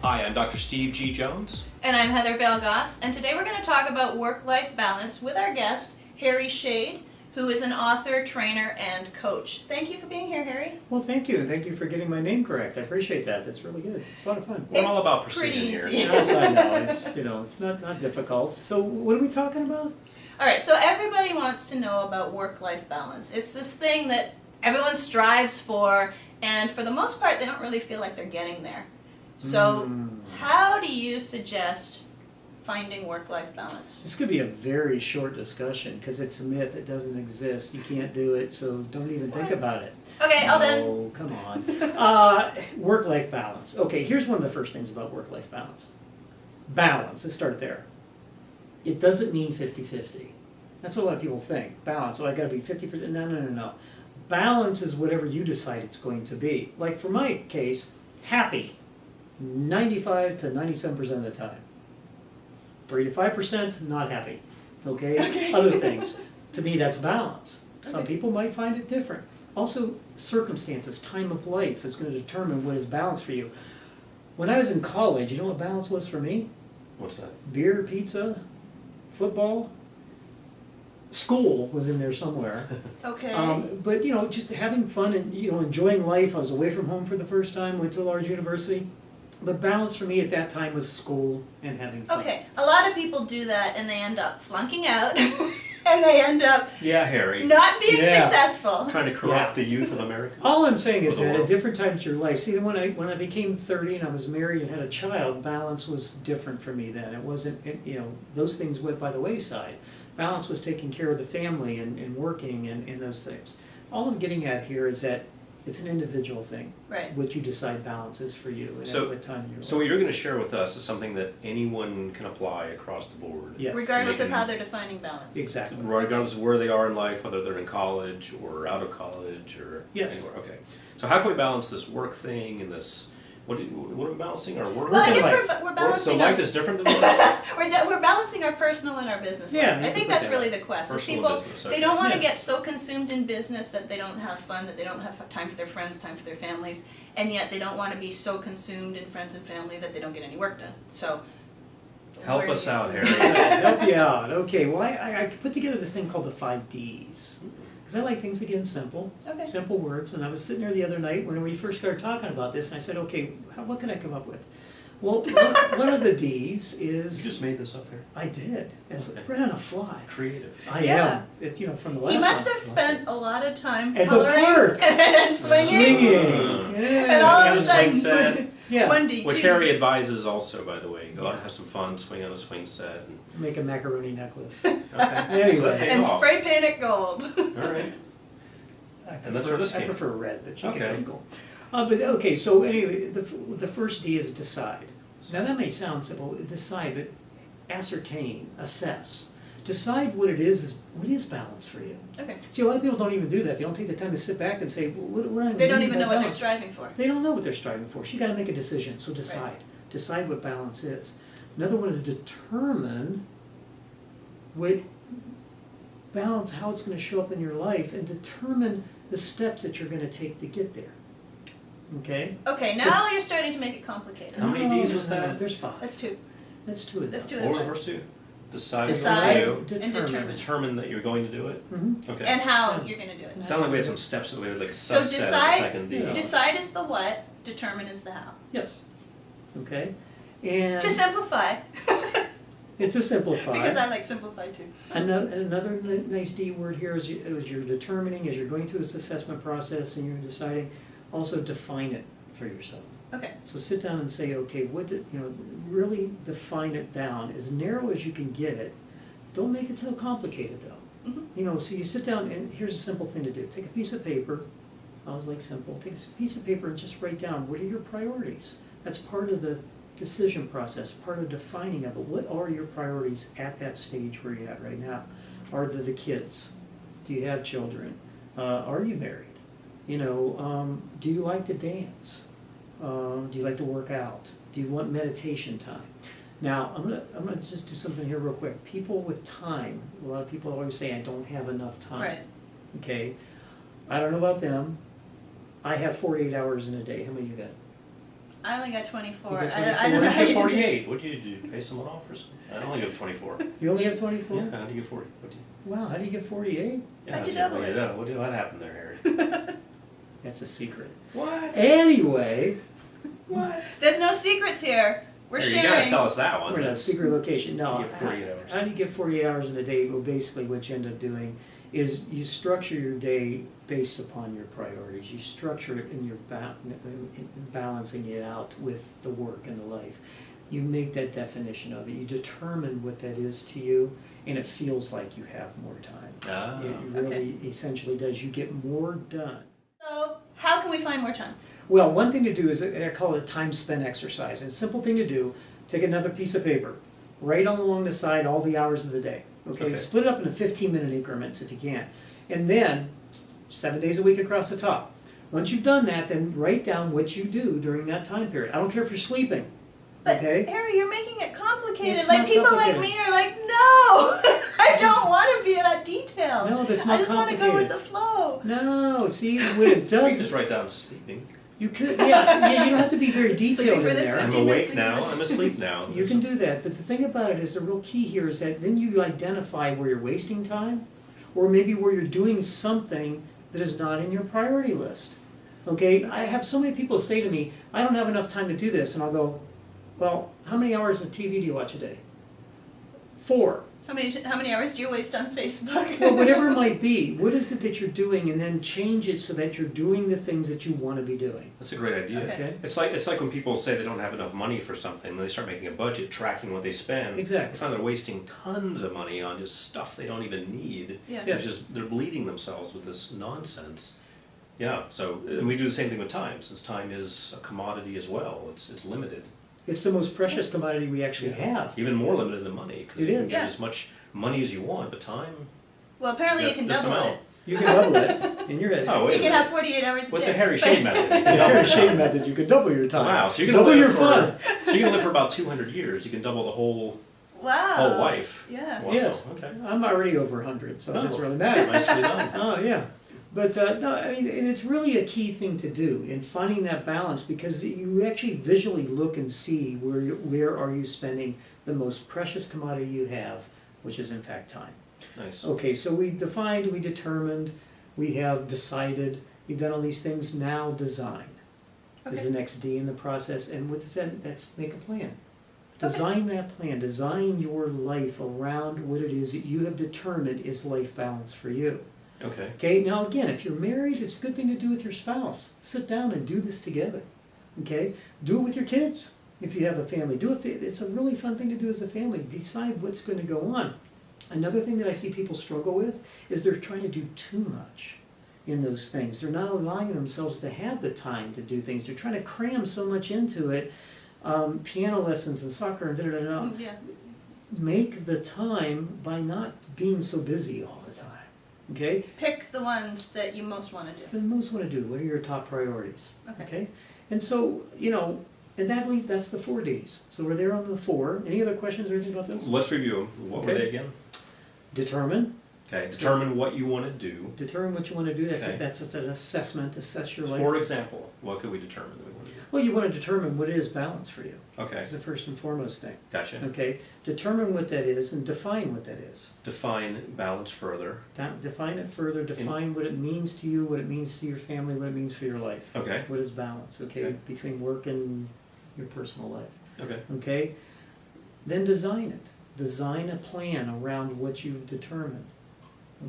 Hi, I'm Dr. Steve G. Jones. And I'm Heather Vale, and today we're going to talk about work-life balance with our guest, Harry Shade, who is an author, trainer, and coach. Thank you for being here, Harry. Well, thank you. Thank you for getting my name correct. I appreciate that. That's really good. It's a lot of fun. We're all about precision pretty here. easy. Yes, I know. It's not difficult. So what are we talking about? All right, so everybody wants to know about work-life balance. It's this thing that everyone strives for, and for the most part, they don't really feel like they're getting there. So how do you suggest finding work-life balance? This could be a very short discussion because it's a myth. It doesn't exist. You can't do it, so don't even think about it. Okay, I'll then. Oh, come on. Work-life balance. Okay, here's one of the first things about work-life balance. Balance. Let's start there. It doesn't mean 50-50. That's what a lot of people think. Balance. Oh, I got to be 50%. No. Balance is whatever you decide it's going to be. Like for my case, happy. 95 to 97% of the time. 3 to 5% not happy. Okay? Other things. To me, that's balance. Some people might find it different. Also, circumstances, time of life is going to determine what is balance for you. When I was in college, you know what balance was for me? What's that? Beer, pizza, football. School was in there somewhere. Okay. But just having fun and enjoying life. I was away from home for the first time, went to a large university. But balance for me at that time was school and having fun. Okay, a lot of people do that and they end up flunking out and they end up Yeah, Harry. not being successful. Trying to corrupt the youth of America. All I'm saying is Or the that at world. different times in your life, see, when I became 30 and I was married and had a child, balance was different for me then. It wasn't, those things went by the wayside. Balance was taking care of the family and working and those things. All I'm getting at here is that it's an individual thing. Right. What you decide balance is for you and So- at what time in your So life. what you're going to share with us is something that anyone can apply across the board. Yes. Regardless of Making- how they're defining balance. Exactly. Regardless of where they are in life, whether they're in college or out of college or Yes. anywhere. Okay. So how can we balance this work thing and this? What are we balancing? Our work? Well, I Work and guess life. we're So balancing life our, is different than work? we're balancing our personal and our business life. Yeah, you I can think put that's that really up. the quest. Is Personal people, business, they okay. don't want to Yeah. get so consumed in business that they don't have fun, that they don't have time for their friends, time for their families, and yet they don't want to be so consumed in friends and family that they don't get any work done. So Help where us do you- out, Harry. Help you out. Okay, well, I put together this thing called the 5 Ds. Because I like things, again, simple. Okay. Simple words. And I was sitting there the other night when we first started talking about this, and I said, okay, what can I come up with? Well, one of the Ds You is... just made this up, Harry. I did. As Okay. right on a fly. Creative. I Yeah. am. From the last He must one. have spent a lot of time At the coloring park. and swinging. Swinging. And all Yeah. of a Swing sudden, set. Yeah. 1D, Which 2D. Harry advises also, by the way. Go out and have some fun, swing on a swing set. And, Make a macaroni necklace. okay. Anyway. So that paid And off. spray paint it gold. All right. And that's where this I came prefer red, but you Okay. can go. But okay, so anyway, the first D is decide. Now that may sound simple, decide, but ascertain, assess. Decide what it is, what is balance for you. Okay. See, a lot of people don't even do that. They don't take the time to sit back and say, well, what am I They don't doing even know about what they're balance? striving for. They don't know what they're striving for. So you got to make a decision. So decide. Right. Decide what balance is. Another one is determine what balance, how it's going to show up in your life, and determine the steps that you're going to take to get there. Okay? Okay, now you're starting to make it complicated. How many Ds was that? There's 5. That's 2. That's 2 of them. That's 2 What were the of them. first two? Decide, Decide. what And you do. determine. Determine that you're going to do it. Mm-hmm. Okay. And how you're going to do it. It sounded like we had some steps that we had like a So subset of the decide- second D. Yeah. Decide is the what, determine is the how. Yes. Okay? And To simplify. to simplify. Because I like simplify too. Another nice D word here is as you're determining, as you're going through this assessment process and you're deciding, also define it for yourself. Okay. So sit down and say, okay, really define it down as narrow as you can get it. Don't make it so complicated though. Mhm. So you sit down and here's a simple thing to do. Take a piece of paper. I always like simple. Take a piece of paper and just write down what are your priorities. That's part of the decision process, part of defining of it. What are your priorities at that stage where you're at right now? Are the kids? Do you have children? Are you married? Do you like to dance? Do you like to work out? Do you want meditation time? Now, I'm gonna just do something here real quick. People with time, a lot of people always say, I don't have enough time. Right. Okay, I don't know about them. I have 48 hours in a day. How many you got? I only got 24. You got I 24? don't know What how did you you do get it. 48? What did you do? Pay someone off or something? I only have 24. You only have 24? Yeah, how do you get 40? What do you, Wow, how do you get 48? yeah, How'd you how double do you it? know? What happened there, Harry? That's a secret. What? Anyway, What? There's no secrets here. We're Harry, sharing. you gotta tell us that one. we're in a secret location. No, You get 48 hours. how do you get 48 hours in a day? Well, basically what you end up doing is you structure your day based upon your priorities. You structure it in your balancing it out with the work and the life. You make that definition of it. You determine what that is to you, and it feels like you have more time. Ah, It really essentially does. You get more done. So, how can we find more time? Well, one thing to do is, I call it a time spent exercise. And a simple thing to do, take another piece of paper, write on along the side all the hours of the day. Okay? Okay. Split it up into 15-minute increments if you can. And then 7 days a week across the top. Once you've done that, then write down what you do during that time period. I don't care if you're sleeping. But Okay? Harry, you're making it complicated. It's like not people like complicated. me are like, no, I don't want to be in that detail. No, that's I not just want to go with complicated. the flow. No, see what it you does. can just write down sleeping. You could, yeah, you don't have to be very detailed for in this there. I'm 15 minutes, awake now. I'm asleep now. You can do that, but the thing about it is the real key here is that then you identify where you're wasting time, or maybe where you're doing something that is not in your priority list. Okay, I have so many people say to me, I don't have enough time to do this, and I'll go, well, how many hours of TV do you watch a day? 4. How many hours do you waste on Facebook? Well, whatever it might be, what is it that you're doing, and then change it so that you're doing the things that you want to be doing. That's a great idea. Okay. It's like when people say they don't have enough money for something, and they start making a budget, tracking what they spend. Exactly. They find they're wasting tons of money on just stuff they don't even need. Yeah. Yeah. It's just they're bleeding themselves with this nonsense. Yeah. So and we do the same thing with time, since time is a commodity as well. It's limited. It's the most precious commodity we actually have. Even more limited than money, because It you can is. get Yeah. as much money as you want, but time. Well, apparently you can this double amount. it. You can double it in your head. Oh, wait You a can minute. have 48 hours a With day. the Harry Shane method. You The can double Harry your Shane time. method, you can double your time. Wow, so you're double gonna live your for, fun. So you're gonna live for about 200 years. You can double the whole Wow. life. Yeah. Wow, Yes. Okay. I'm already over 100, so it doesn't Oh. really matter. Nicely done. Oh, yeah. But no, I mean, and it's really a key thing to do in finding that balance, because you actually visually look and see where are you spending the most precious commodity you have, which is in fact time. Nice. Okay, so we defined, we determined, we have decided, we've done all these things. Now design is Okay. the next D in the process, and what is that? That's make a plan. Design that plan. Design your life around what it is that you have determined is life balance for you. Okay. Okay, now again, if you're married, it's a good thing to do with your spouse. Sit down and do this together. Okay, do it with your kids if you have a family. It's a really fun thing to do as a family. Decide what's going to go on. Another thing that I see people struggle with is they're trying to do too much in those things. They're not allowing themselves to have the time to do things. They're trying to cram so much into it. Piano lessons and soccer and da-da-da-da. Yeah. Make the time by not being so busy all the time. Okay? Pick the ones that you most want to do. The most want to do, what are your top priorities? Okay. And so, and that's the 4 Ds. So we're there on the 4. Any other questions or anything about those? Let's review them. What were Okay. they again? Determine. Okay. Determine what you want to do. Determine what you want to do. That's Okay. that's an assessment. Assess your life. For example, what could we determine that we want to do? Well, you want to determine what is balance for you. Okay. That's the first and foremost thing. Gotcha. Okay? Determine what that is and define what that is. Define balance further. Define it further. Define what it means to you, what it means to your family, what it means for your life. Okay. What is balance? Okay? Okay. Between work and your personal life. Okay. Okay? Then design it. Design a plan around what you've determined.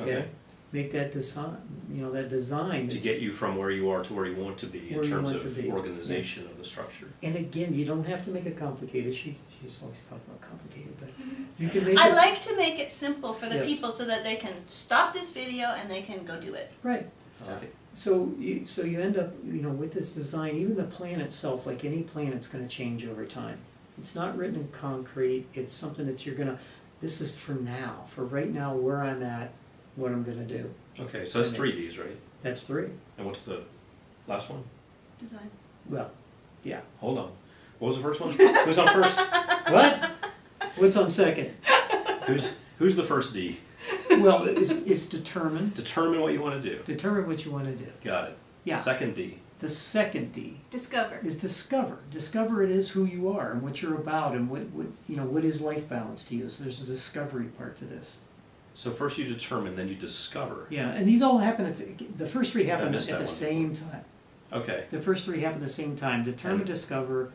Okay. Make that design, that design. To get you from where you are to where you want to be in Where you terms want to of be. organization of the structure. And again, you don't have to make it complicated. She's always talking about complicated, but you can make I it. like to make it simple for the Yes. people so that they can stop this video and they can go do it. Right. Okay. So you end up, with this design, even the plan itself, like any plan, it's going to change over time. It's not written in concrete. It's something that this is for now, for right now, where I'm at, what I'm going to do. Okay. So that's 3 Ds, right? That's 3. And what's the last one? Design. Well, yeah. Hold on. What was the first one? Who's on first? What? What's on second? Who's the first D? Well, it's determine. Determine what you want to do. Determine what you want to do. Got it. Yeah. Second D. The second D Discover. is discover. Discover it is who you are and what you're about and what is life balance to you. So there's a discovery part to this. So first you determine, then you discover. Yeah, and these all happen the first three happen missed at that the one same time. Okay. The first three happen at the same time. Determine, And- discover,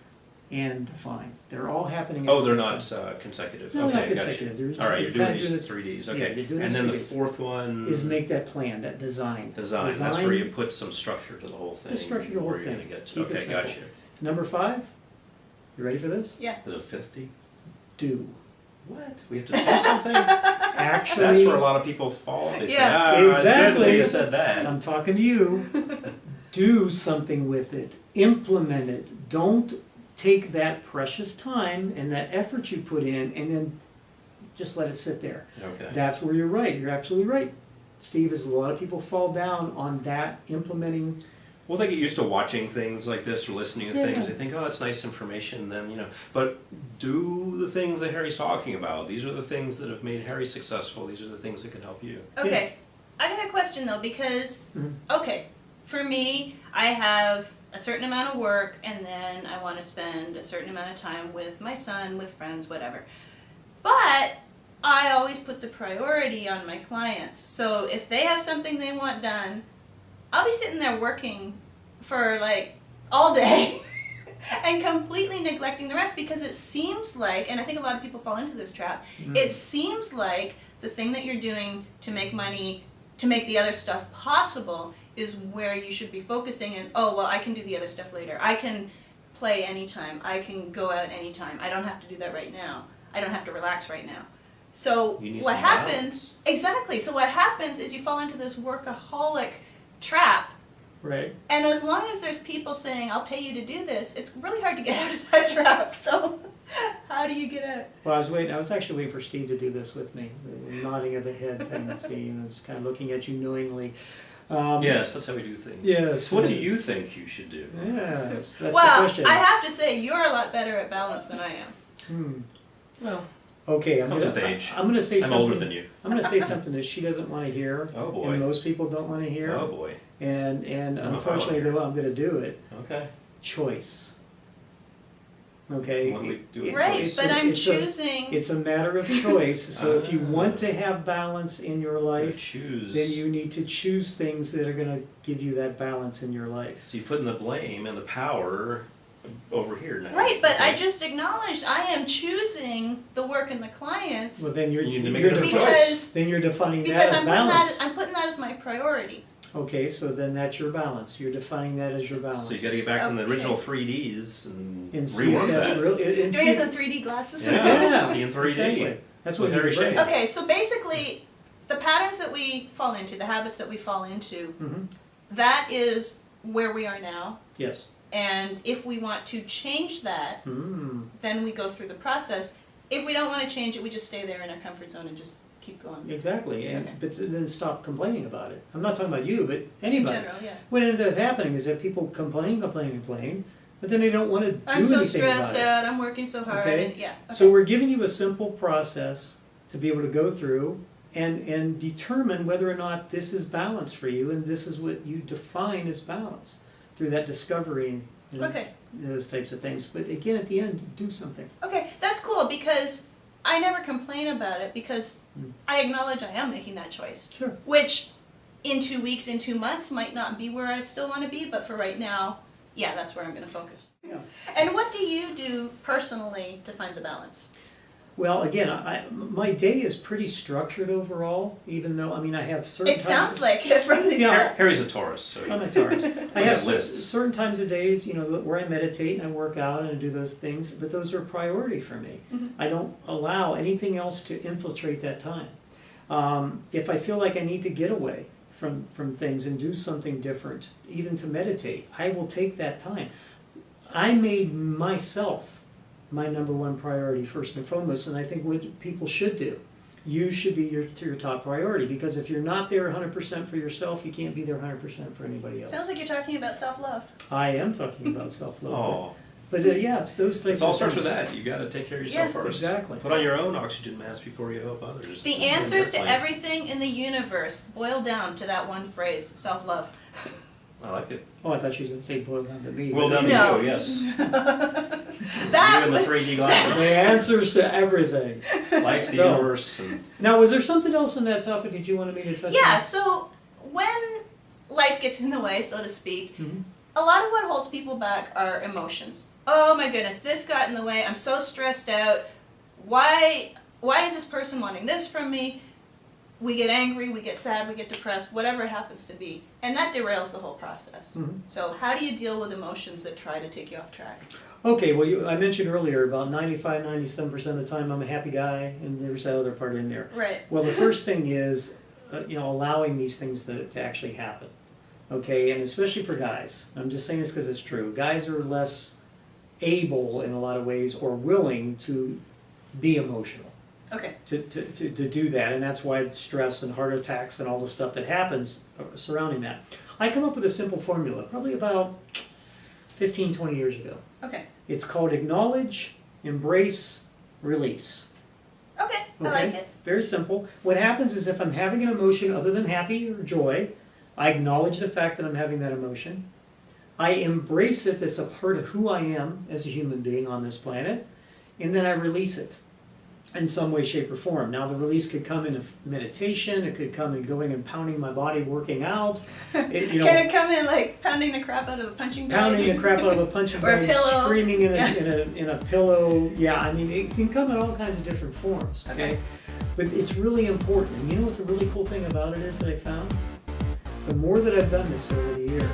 and define. They're all happening at Oh, the they're same time. not consecutive. No, okay, not gotcha. consecutive. They're- All right, you're you're doing kinda these doing this- 3Ds. yeah, Okay. you're doing And these then the 3Ds. fourth one Is make that plan, that design. design. That's where you put some structure to the whole thing. The structure to the whole where you're thing. gonna get to. Keep it Okay, simple. gotcha. Number 5, you ready for this? Yeah. The 50. Do. What? We have to do something? Actually, That's where a lot of people fall. They say, Yeah. it's good Exactly. until you said that. I'm talking to you. Do something with it. Implement it. Don't take that precious time and that effort you put in and then just let it sit there. Okay. That's where you're right. You're absolutely right. Steve, is a lot of people fall down on that implementing. Well, they get used to watching things like this or listening to Yeah. things. They think, oh, that's nice information. Then, but do the things that Harry's talking about. These are the things that have made Harry successful. These are the things that can help you. Okay. Yes. I got a question though, because, Mhm. okay, for me, I have a certain amount of work and then I want to spend a certain amount of time with my son, with friends, whatever. But I always put the priority on my clients. So if they have something they want done, I'll be sitting there working for like all day and completely neglecting the rest because it seems like, and I think a lot of people fall into this trap, it seems like the thing that you're doing to make money, to make the other stuff possible, is where you should be focusing. And oh, well, I can do the other stuff later. I can play anytime. I can go out anytime. I don't have to do that right now. I don't have to relax right now. So You need what some happens, balance. exactly, so what happens is you fall into this workaholic trap. Right. And as long as there's people saying, I'll pay you to do this, it's really hard to get out of that trap. So how do you get out? Well, I was actually waiting for Steve to do this with me. The nodding of the head thing. See, just kind of looking at you knowingly. Yes, that's how we do things. Yes. So what do you think you should do? Yes, that's the Well, question. I have to say, you're a lot better at balance than I am. Hmm. Well, Okay, Comes with age. I'm gonna say I'm something. older than you. I'm gonna say something that she doesn't want to hear, Oh boy. and most people don't want to hear. Oh boy. And I'm a unfortunately, follower. though, I'm gonna do it. Okay. Choice. Okay. What do we do with Right, choice? but I'm it's choosing. It's a matter of choice. So if you Ah. want to have balance in your You life, choose. then you need to choose things that are going to give you that balance in your life. So you put in the blame and the power over here now. Right, but I Okay. just acknowledged I am choosing the work and the clients Well, then You need to make you're a different defi- choice. then you're defining that because as balance. I'm putting that as my priority. Okay, so then that's your balance. You're defining that as your balance. So you got to get back from the Okay. original 3Ds and and see if rework that's that. real. And Doing see, some 3D glasses. Yeah. See in 3D. Exactly. That's what With you Harry bring. Shane. Okay, so basically, the patterns that we fall into, the habits that we fall into, Mhm. that is where we are now. Yes. And if we want to change that, Mm. then we go through the process. If we don't want to change it, we just stay there in our comfort zone and just keep going. Exactly. And Okay. but then stop complaining about it. I'm not talking about you, but In anybody. general, yeah. What ends up happening is that people complain, but then they don't want to do I'm so anything stressed about it. out, I'm working so hard, Okay. and yeah. Okay. So we're giving you a simple process to be able to go through and determine whether or not this is balance for you, and this is what you define as balance through that discovery and Okay. those types of things. But again, at the end, do something. Okay, that's cool because I never complain about it because I acknowledge I am making that choice. Sure. Which in 2 weeks, in 2 months might not be where I still want to be, but for right now, yeah, that's where I'm going to focus. Yeah. And what do you do personally to find the balance? Well, again, my day is pretty structured overall, even though, I have certain It times sounds like it from these Yeah. Harry's a Taurus, so I'm a Taurus. I have lists. certain times of days, where I meditate and I work out and I do those things, but those are a priority for me. Mhm. I don't allow anything else to infiltrate that time. If I feel like I need to get away from things and do something different, even to meditate, I will take that time. I made myself my number one priority first and foremost, and I think what people should do. You should be your top priority, because if you're not there 100% for yourself, you can't be there 100% for anybody else. Sounds like you're talking about self-love. I am talking about self-love. Oh, But yeah, it's those types it all of starts with things. that. You got to take care of yourself Yeah, first. exactly. Put on your own oxygen mask before you help others. The It's answers to airplane. everything in the universe boil down to that one phrase, self-love. I like it. Oh, I thought she was going to say boiled down to me. Well done No. to you, yes. You That and the was- 3D glasses. The answers to everything. Life, the So- universe, and Now, was there something else in that topic that you wanted me to touch on? Yeah, so when life gets in the way, so to speak, Mhm. a lot of what holds people back are emotions. Oh my goodness, this got in the way. I'm so stressed out. Why is this person wanting this from me? We get angry, we get sad, we get depressed, whatever it happens to be. And that derails the whole process. Mhm. So how do you deal with emotions that try to take you off track? Okay, well, I mentioned earlier about 95, 97% of the time I'm a happy guy, and there's that other part in there. Right. Well, the first thing is, allowing these things to actually happen. Okay, and especially for guys. I'm just saying this because it's true. Guys are less able in a lot of ways or willing to be emotional. Okay. To do that, and that's why stress and heart attacks and all the stuff that happens surrounding that. I come up with a simple formula probably about 15, 20 years ago. Okay. It's called acknowledge, embrace, release. Okay. I like it. Very simple. What happens is if I'm having an emotion other than happy or joy, I acknowledge the fact that I'm having that emotion. I embrace it as a part of who I am as a human being on this planet, and then I release it in some way, shape, or form. Now, the release could come in a meditation. It could come in going and pounding my body, working out. Can it come in like pounding the crap out of a punching bag? Pounding the crap out of a punching Or a bag, pillow. screaming in Yeah. in a pillow. Yeah, I mean, it can come in all kinds of different forms. Okay. But it's really important. And you know what the really cool thing about it is that I found? The more that I've done this over the years,